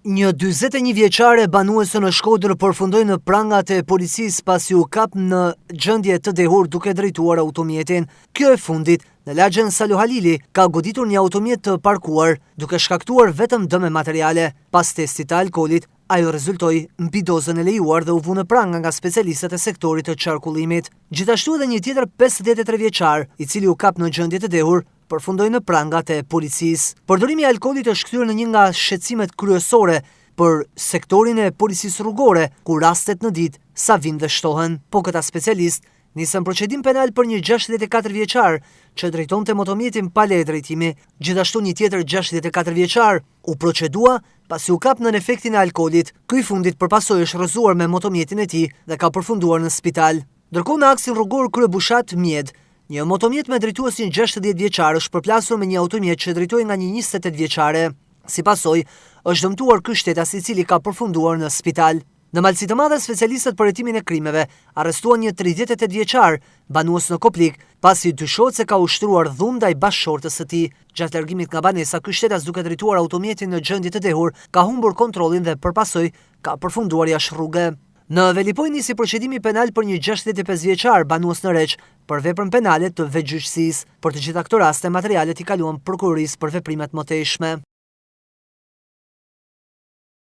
Një 41 vjeçare banuese në Shkodër përfundoi në prangat e policisë pasi u kap në gjendje të dehur duke drejtuar automjetin. Kjo e fundit, në lagjen Salo Halili, ka goditur një automjet të parkuar, duke shkaktuar vetëm dëme materiale. Pas testit të alkoolit, ajo rezultoi mbi dozën e lejuar dhe u vu në pranga nga specialistët e sektorit të qarkullimit. Gjithashtu edhe një tjetër 53 vjeçar, i cili u kap në gjendje të dehur, përfundoi në prangat e policisë. Përdorimi i alkoolit është kthyer në një nga shqetësimet kryesore për sektorin e policisë rrugore, ku rastet në ditë sa vinë dhe shtohen. Po këta specialist nisën procedim penal për një 64 vjeçar që drejtonte motomjetin pa leje drejtimi. Gjithashtu një tjetër 64 vjeçar u procedua pasi u kap nën efektin e alkoolit. Ky i fundit përpasoi është rrëzuar me motomjetin e tij dhe ka përfunduar në spital. Ndërkohë në aksin rrugor Kryebushat Mjed, një motomjet me drejtuesin 60 vjeçar është përplasur me një automjet që drejtoi nga një 28 vjeçare. Si pasojë, është dëmtuar ky shtetas i cili ka përfunduar në spital. Në Malësi të Madhe, specialistët për hetimin e krimeve arrestuan një 38 vjeçar banues në Koplik, pasi dyshohet se ka ushtruar dhunë ndaj bashkëshortës së tij. Gjatë largimit nga banesa, ky shtetas duke drejtuar automjetin në gjendje të dehur, ka humbur kontrollin dhe përpasoj ka përfunduar jashtë rruge. Në Velipoj nisi procedimi penal për një 65 vjeçar banues në Req për veprën penale të vetgjyqësisë. Për të gjitha këto raste, materialet i kaluan prokurorisë për veprimet mëtejshme.